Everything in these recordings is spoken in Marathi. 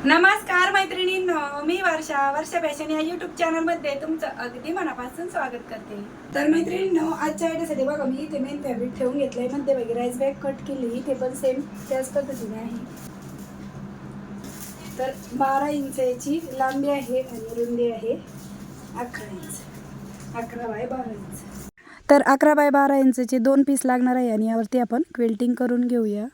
नमस्कार मैत्रिणींनो, मी वर्षा फॅशन या यूट्यूब चॅनलमध्ये तुमचं अगदी मनापासून स्वागत करते. तर मैत्रिणींनो, आजच्या आयडियासाठी बघा मी इथे मेन फॅब्रिक ठेवून घेतलंय. मध्यभागी राईस बॅग कट केली, ते पण सेम त्याच पद्धतीने आहे. तर 12 इंचाची लांबी आहे आणि रुंदी आहे 11 इंच, 11 बाय 12 इंच. तर 11 बाय 12 इंचचे 2 पीस लागणार आहे आणि यावरती आपण क्विल्टिंग करून घेऊया.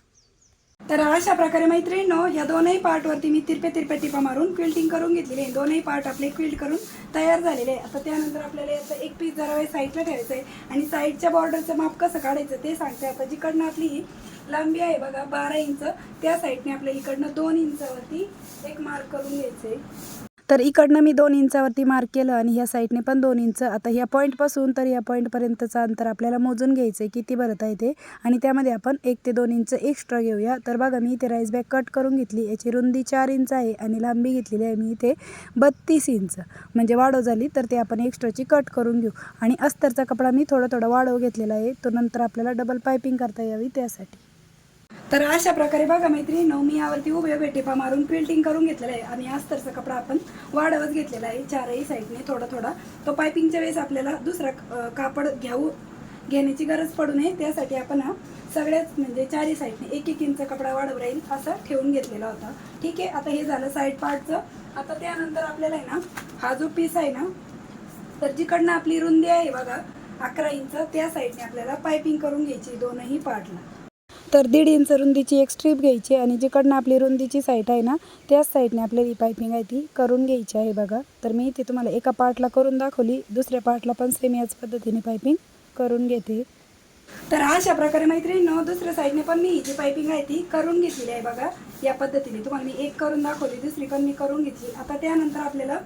तर अशा प्रकारे मैत्रिणींनो, या दोनही पार्टवरती मी तिरपे टिपा मारून क्विल्टिंग करून घेतलेली आहे. दोनही पार्ट आपले क्विल्ट करून तयार झालेले आहे. आता त्यानंतर आपल्याला याचं एक पीस जरा वेळ साईडला ठेवायचं आहे आणि साईडच्या बॉर्डरचं माप कसं काढायचं ते सांगते. आता जिकडनं आपली ही लांबी आहे बघा 12 इंच, त्या साईडने आपल्याला इकडनं 2 इंचावरती एक मार्क करून घ्यायचं आहे. तर इकडनं मी 2 इंचावरती मार्क केलं आणि ह्या साईडने पण 2 इंच. आता ह्या पॉईंटपासून तर या पॉईंटपर्यंतचं अंतर आपल्याला मोजून घ्यायचं आहे, किती भरत आहे ते. आणि त्यामध्ये आपण 1 ते 2 इंच एक्स्ट्रा घेऊया. तर बघा मी इथे राईस बॅग कट करून घेतली. याची रुंदी 4 इंच आहे आणि लांबी घेतलेली आहे मी इथे 32 इंच. म्हणजे वाढव झाली तर ते आपण एक्स्ट्राची कट करून घेऊ. आणि अस्तरचा कपडा मी थोडा वाढव घेतलेला आहे, तो नंतर आपल्याला डबल पायपिंग करता यावी त्यासाठी. तर अशा प्रकारे बघा मैत्रिणींनो, मी यावरती उभे टिपा मारून क्विल्टिंग करून घेतलेला आहे आणि अस्तरचा कपडा आपण वाढवत घेतलेला आहे चारही साईडने थोडा. तो पायपिंगच्या वेळेस आपल्याला दुसरा कापड घेण्याची गरज पडू नये, त्यासाठी आपण हा सगळ्याच म्हणजे चारही साईडने 1-1 इंच कपडा वाढव राहील असा ठेवून घेतलेला होता. ठीक आहे, आता हे झालं साईड पार्टचं. आता त्यानंतर आपल्याला आहे ना, हा जो पीस आहे ना, तर जिकडनं आपली रुंदी आहे बघा 11 इंच, त्या साईडने आपल्याला पायपिंग करून घ्यायची दोनही पार्टला. तर 1.5 इंच रुंदीची एक स्ट्रीप घ्यायची आणि जिकडनं आपली रुंदीची साईड आहे ना, त्याच साईडने आपल्याला ही पायपिंग आहे ती करून घ्यायची आहे बघा. तर मी इथे तुम्हाला एका पार्टला करून दाखवली, दुसऱ्या पार्टला पण सेम याच पद्धतीने पायपिंग करून घेते. तर अशा प्रकारे मैत्रिणींनो, दुसऱ्या साईडने पण मी ही जी पायपिंग आहे ती करून घेतलेली आहे बघा. या पद्धतीने तुम्हाला मी एक करून दाखवली, दुसरी पण मी करून घेतली. आता त्यानंतर आपल्याला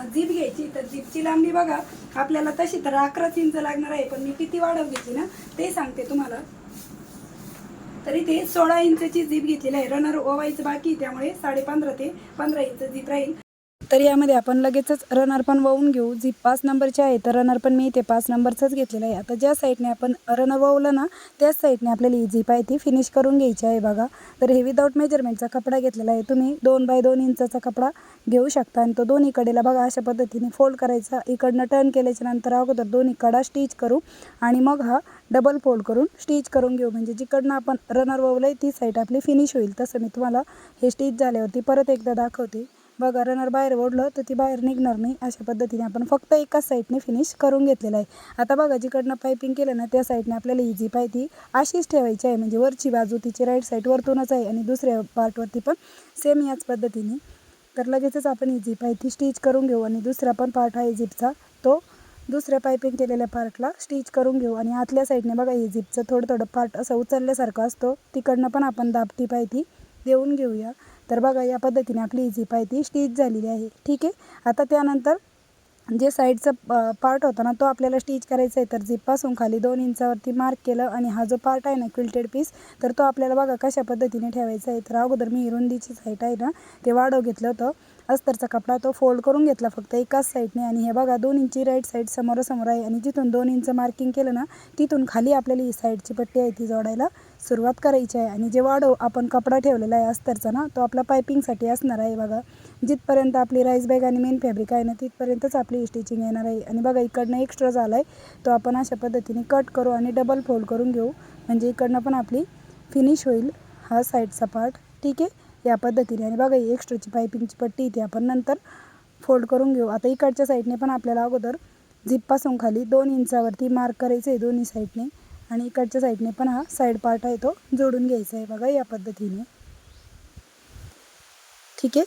जीप घ्यायची. तर जीपची लांबी बघा आपल्याला तशी तर 11 इंच लागणार आहे, पण मी किती वाढव घेतली ना ते सांगते तुम्हाला. तरी ते 16 इंचची जीप घेतलेली आहे. रनर ओवायचं बाकी, त्यामुळे 15.5 ते 15 इंच जीप राहील. तर यामध्ये आपण लगेचच रनर पण वळून घेऊ. जीप 5 नंबरची आहे, तर रनर पण मी इथे 5 नंबरचाच घेतलेला आहे. आता ज्या साईडने आपण रनर वळवलं ना, त्याच साईडने आपल्याला ही जीप आहे ती फिनिश करून घ्यायची आहे बघा. तर हे विदाऊट मेजरमेंटचा कपडा घेतलेला आहे. तुम्ही 2 बाय 2 इंचाचा कपडा घेऊ शकता आणि तो दोन्ही कडेला बघा अशा पद्धतीने फोल्ड करायचा. इकडनं टर्न केल्याच्या नंतर अगोदर दोन्ही कडा स्टिच करू आणि मग हा डबल फोल्ड करून स्टिच करून घेऊ. म्हणजे जिकडनं आपण रनर वळवलंय ती साईड आपली फिनिश होईल. तसं मी तुम्हाला हे स्टिच झाल्यावरती परत एकदा दाखवते. बघा रनर बाहेर ओढलं तर ती बाहेर निघणार नाही. अशा पद्धतीने आपण फक्त एकाच साईडने फिनिश करून घेतलेलं आहे. आता बघा जिकडनं पायपिंग केलं ना, त्या साईडने आपल्याला ही जीप आहे ती अशीच ठेवायची आहे. म्हणजे वरची बाजू तिची राईट साईड वरतूनच आहे आणि दुसऱ्या पार्टवरती पण सेम याच पद्धतीने. तर लगेचच आपण ही जीप आहे ती स्टिच करून घेऊ आणि दुसरा पण पार्ट आहे जीपचा, तो दुसऱ्या पायपिंग केलेल्या पार्टला स्टिच करून घेऊ. आणि आतल्या साईडने बघा ही जीपचं थोडं पार्ट असं उचलल्यासारखं असतो, तिकडनं पण आपण दाबटीप आहे ती देऊन घेऊया. तर बघा या पद्धतीने आपली ही जीप आहे ती स्टिच झालेली आहे. ठीक आहे, आता त्यानंतर जे साईडचा पार्ट होता ना, तो आपल्याला स्टिच करायचा आहे. तर जीपपासून खाली 2 इंचावरती मार्क केलं आणि हा जो पार्ट आहे ना क्विल्टेड पीस, तर तो आपल्याला बघा कशा पद्धतीने ठेवायचा आहे. तर अगोदर मी रुंदीची साईड आहे ना, ते वाढव घेतलं होतं. अस्तरचा कपडा तो फोल्ड करून घेतला फक्त एकाच साईडने. आणि हे बघा 2 इंची राईट साईड समोरासमोर आहे आणि जिथून 2 इंच मार्किंग केलं ना, तिथून खाली आपल्याला ही साईडची पट्टी आहे ती जोडायला सुरुवात करायची आहे. आणि जे वाढव आपण कपडा ठेवलेला आहे अस्तरचा ना, तो आपला पायपिंगसाठी असणार आहे बघा. जिथपर्यंत आपली राईस बॅग आणि मेन फॅब्रिक आहे ना, तिथपर्यंतच आपली स्टिचिंग येणार आहे. आणि बघा इकडनं एक्स्ट्रा झाला आहे, तो आपण अशा पद्धतीने कट करू आणि डबल फोल्ड करून घेऊ. म्हणजे इकडनं पण आपली फिनिश होईल हा साईडचा पार्ट. ठीक आहे, या पद्धतीने. आणि बघा ही एक्स्ट्राची पायपिंगची पट्टी इथे आपण नंतर फोल्ड करून घेऊ. आता इकडच्या साईडने पण आपल्याला अगोदर झिपपासून खाली 2 इंचावरती मार्क करायचं आहे दोन्ही साईडने. आणि इकडच्या साईडने पण हा साईड पार्ट आहे तो जोडून घ्यायचा आहे बघा या पद्धतीने. ठीक आहे,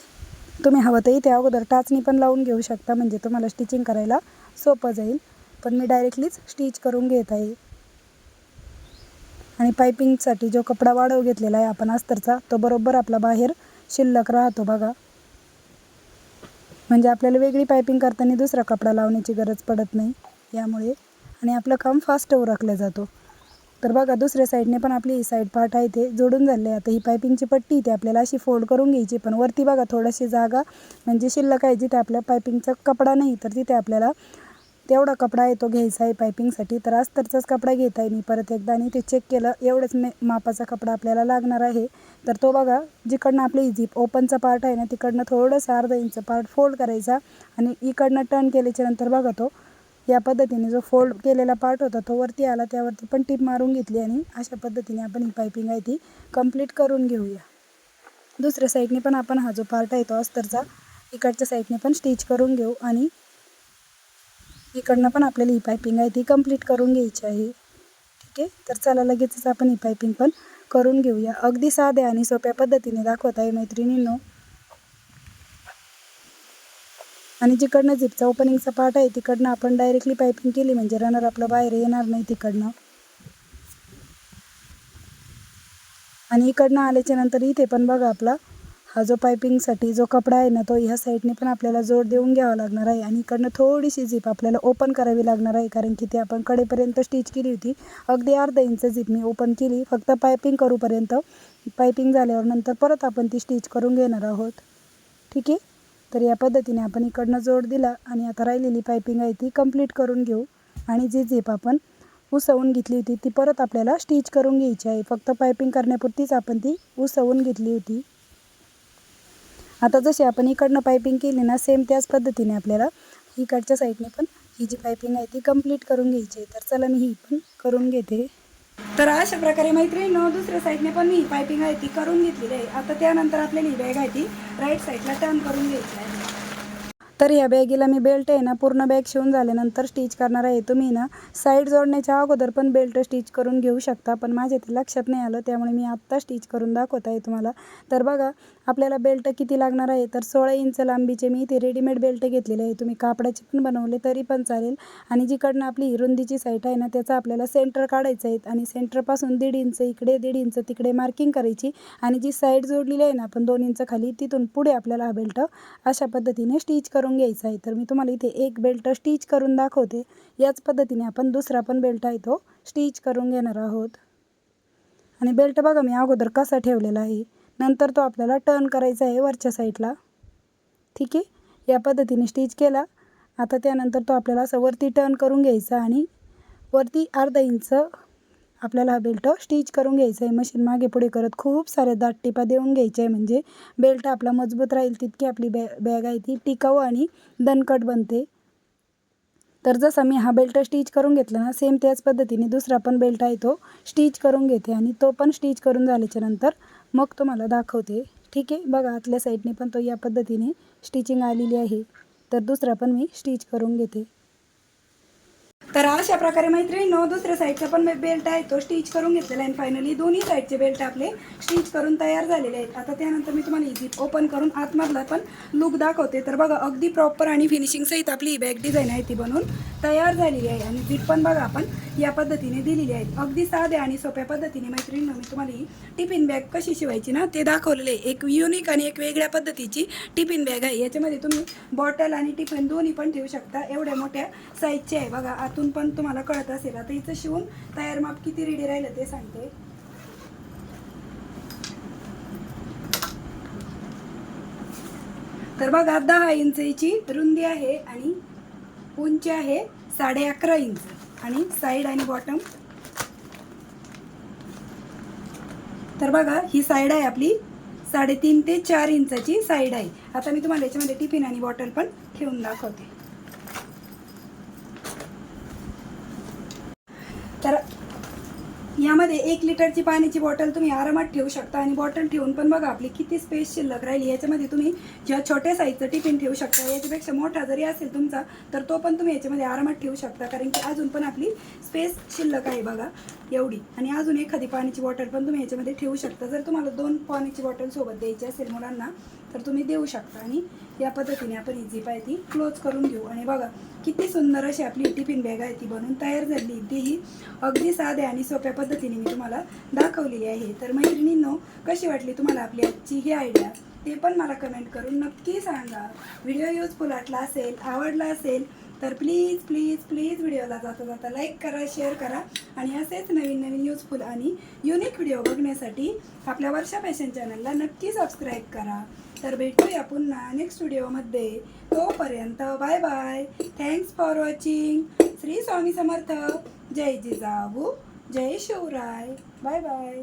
तुम्ही हवं तर इथे अगोदर टाचणी पण लावून घेऊ शकता, म्हणजे तुम्हाला स्टिचिंग करायला सोपं जाईल. पण मी डायरेक्टलीच स्टिच करून घेत आहे. आणि पायपिंगसाठी जो कपडा वाढव घेतलेला आहे आपण अस्तरचा, तो बरोबर आपला बाहेर शिल्लक राहतो बघा. म्हणजे आपल्याला वेगळी पायपिंग करताना दुसरा कपडा लावण्याची गरज पडत नाही यामुळे. आणि आपलं काम फास्ट उरकलं जातो. तर बघा दुसऱ्या साईडने पण आपली ही साईड पार्ट आहे ते जोडून झाले. आता ही पायपिंगची पट्टी इथे आपल्याला अशी फोल्ड करून घ्यायची. पण वरती बघा थोडीशी जागा म्हणजे शिल्लक आहे, जिथे आपल्या पायपिंगचा कपडा नाही, तर तिथे आपल्याला तेवढा कपडा आहे तो घ्यायचा आहे पायपिंगसाठी. तर अस्तरचाच कपडा घेत आहे मी परत एकदा आणि ते चेक केलं, एवढंच मापाचा कपडा आपल्याला लागणार आहे. तर तो बघा, जिकडनं आपली झिप ओपनचा पार्ट आहे ना तिकडनं थोडंसं अर्धा इंच पार्ट फोल्ड करायचा आणि इकडनं टर्न केल्याच्या नंतर बघा तो या पद्धतीने जो फोल्ड केलेला पार्ट होता तो वरती आला, त्यावरती पण टीप मारून घेतली आणि अशा पद्धतीने आपण ही पायपिंग आहे ती कंप्लीट करून घेऊया. दुसऱ्या साईडने पण आपण हा जो पार्ट आहे तो अस्तरचा इकडच्या साईडने पण स्टिच करून घेऊ आणि इकडनं पण आपल्याला ही पायपिंग आहे ती कंप्लीट करून घ्यायची आहे. ठीक आहे, तर चला लगेचच आपण ही पायपिंग पण करून घेऊया. अगदी साध्या आणि सोप्या पद्धतीने दाखवत आहे मैत्रिणींनो. आणि जिकडनं झिपचा ओपनिंगचा पार्ट आहे तिकडनं आपण डायरेक्टली पायपिंग केली म्हणजे रनर आपलं बाहेर येणार नाही तिकडनं. आणि इकडनं आल्याच्या नंतर इथे पण बघा आपला हा जो पायपिंगसाठी जो कपडा आहे ना तो ह्या साईडने पण आपल्याला जोड देऊन घ्यावा लागणार आहे आणि इकडनं थोडीशी झिप आपल्याला ओपन करावी लागणार आहे, कारण की ते आपण कडेपर्यंत स्टिच केली होती. अगदी अर्धा इंच झिप मी ओपन केली फक्त पायपिंग करूपर्यंत. पायपिंग झाल्यावर नंतर परत आपण ती स्टिच करून घेणार आहोत. ठीक आहे, तर या पद्धतीने आपण इकडनं जोड दिला आणि आता राहिलेली पायपिंग आहे ती कंप्लीट करून घेऊ. आणि जी झिप आपण उसवून घेतली होती ती परत आपल्याला स्टिच करून घ्यायची आहे. फक्त पायपिंग करण्यापुरतीच आपण ती उसवून घेतली होती. आता जशी आपण इकडनं पायपिंग केली ना सेम त्याच पद्धतीने आपल्याला इकडच्या साईडने पण ही जी पायपिंग आहे ती कंप्लीट करून घ्यायची आहे. तर चला मी ही पण करून घेते. तर अशा प्रकारे मैत्रिणींनो दुसऱ्या साईडने पण मी पायपिंग आहे ती करून घेतलेली आहे. आता त्यानंतर आपल्याला ही बॅग आहे ती राईट साईडला टर्न करून घ्यायची आहे. तर या बॅगीला मी बेल्ट आहे ना पूर्ण बॅग शिवून झाल्यानंतर स्टिच करणार आहे. तुम्ही ना साईड जोडण्याच्या अगोदर पण बेल्ट स्टिच करून घेऊ शकता, पण माझ्या ते लक्षात नाही आलं त्यामुळे मी आत्ता स्टिच करून दाखवत आहे तुम्हाला. तर बघा आपल्याला बेल्ट किती लागणार आहे, तर 16 इंच लांबीचे मी ते रेडीमेड बेल्ट घेतलेले आहे. तुम्ही कापडाचे पण बनवले तरी पण चालेल. आणि जिकडनं आपली रुंदीची साईड आहे ना त्याचा आपल्याला सेंटर काढायचं आहे आणि सेंटरपासून 1.5 इंच इकडे 1.5 इंच तिकडे मार्किंग करायची आणि जी साईड जोडलेली आहे ना आपण 2 इंच खाली तिथून पुढे आपल्याला हा बेल्ट अशा पद्धतीने स्टिच करून घ्यायचा आहे. तर मी तुम्हाला इथे एक बेल्ट स्टिच करून दाखवते. याच पद्धतीने आपण दुसरा पण बेल्ट आहे तो स्टिच करून घेणार आहोत. आणि बेल्ट बघा मी अगोदर कसा ठेवलेला आहे, नंतर तो आपल्याला टर्न करायचा आहे वरच्या साईडला. ठीक आहे, या पद्धतीने स्टिच केला. आता त्यानंतर तो आपल्याला असं वरती टर्न करून घ्यायचा आणि वरती अर्धा इंच आपल्याला हा बेल्ट स्टिच करून घ्यायचा आहे. मशीन मागे पुढे करत खूप साऱ्या दाट टिपा देऊन घ्यायच्या आहे म्हणजे बेल्ट आपला मजबूत राहील तितकी आपली बॅग आहे ती टिकाऊ आणि दणकट बनते. तर जसा मी हा बेल्ट स्टिच करून घेतला ना सेम त्याच पद्धतीने दुसरा पण बेल्ट आहे तो स्टिच करून घेते आणि तो पण स्टिच करून झाल्याच्या नंतर मग तुम्हाला दाखवते. ठीक आहे, बघा आतल्या साईडने पण तो या पद्धतीने स्टिचिंग आलेली आहे. तर दुसरा पण मी स्टिच करून घेते. तर अशा प्रकारे मैत्रिणींनो दुसऱ्या साईडचा पण बेल्ट आहे तो स्टिच करून घेतलेला आहे. फायनली दोन्ही साईडचे बेल्ट आपले स्टिच करून तयार झालेले आहेत. आता त्यानंतर मी तुम्हाला ही झिप ओपन करून आतमधला पण लुक दाखवते. तर बघा अगदी प्रॉपर आणि फिनिशिंग सहित आपली ही बॅग डिझाईन आहे ती बनवून तयार झालेली आहे. आणि झिप पण बघा आपण या पद्धतीने दिलेली आहे. अगदी साध्या आणि सोप्या पद्धतीने मैत्रिणींनो मी तुम्हाला ही टिफिन बॅग कशी शिवायची ना ते दाखवलेले आहे. एक युनिक आणि एक वेगळ्या पद्धतीची टिफिन बॅग आहे. याच्यामध्ये तुम्ही बॉटल आणि टिफिन दोन्ही पण ठेवू शकता. एवढ्या मोठ्या साईजची आहे बघा. आतून पण तुम्हाला कळत असेल. आता इथं शिवून तयार माप किती रेडी राहिलं ते सांगते. तर बघा 10 इंचची रुंदी आहे आणि उंची आहे 11.5 इंच आणि साईड आणि बॉटम. तर बघा ही साईड आहे आपली 3.5 ते 4 इंचाची साईड आहे. आता मी तुम्हाला याच्यामध्ये टिफिन आणि बॉटल पण ठेवून दाखवते. तर यामध्ये 1 लिटरची पाण्याची बॉटल तुम्ही आरामात ठेवू शकता आणि बॉटल ठेवून पण बघा आपली किती स्पेस शिल्लक राहिली. याच्यामध्ये तुम्ही ज्या छोट्या साईजचं टिफिन ठेवू शकता, याच्यापेक्षा मोठा जरी असेल तुमचा तर तो पण तुम्ही याच्यामध्ये आरामात ठेवू शकता, कारण की अजून पण आपली स्पेस शिल्लक आहे बघा एवढी. आणि अजून एखादी पाण्याची बॉटल पण तुम्ही याच्यामध्ये ठेवू शकता. जर तुम्हाला 2 पाण्याची बॉटल सोबत द्यायची असेल मुलांना तर तुम्ही देऊ शकता. आणि या पद्धतीने आपण ही झिप आहे ती क्लोज करून घेऊ. आणि बघा किती सुंदर अशी आपली टिफिन बॅग आहे ती बनवून तयार झाली. तीही अगदी साध्या आणि सोप्या पद्धतीने मी तुम्हाला दाखवलेली आहे. तर मैत्रिणींनो कशी वाटली तुम्हाला आपली आजची ही आयडिया ते पण मला कमेंट करून नक्की सांगा. व्हिडिओ युजफुल वाटला असेल, आवडला असेल तर प्लीज प्लीज प्लीज व्हिडिओला जाता जाता लाईक करा, शेअर करा आणि असेच नवीन नवीन युजफुल आणि युनिक व्हिडिओ बघण्यासाठी आपल्या वर्षा फॅशन चॅनलला नक्की सबस्क्राईब करा. तर भेटूया पुन्हा नेक्स्ट व्हिडिओमध्ये. तोपर्यंत bye bye. Thanks for watching. Shri Swami Samarth. जय जिजाऊ, जय शिवराय. Bye bye.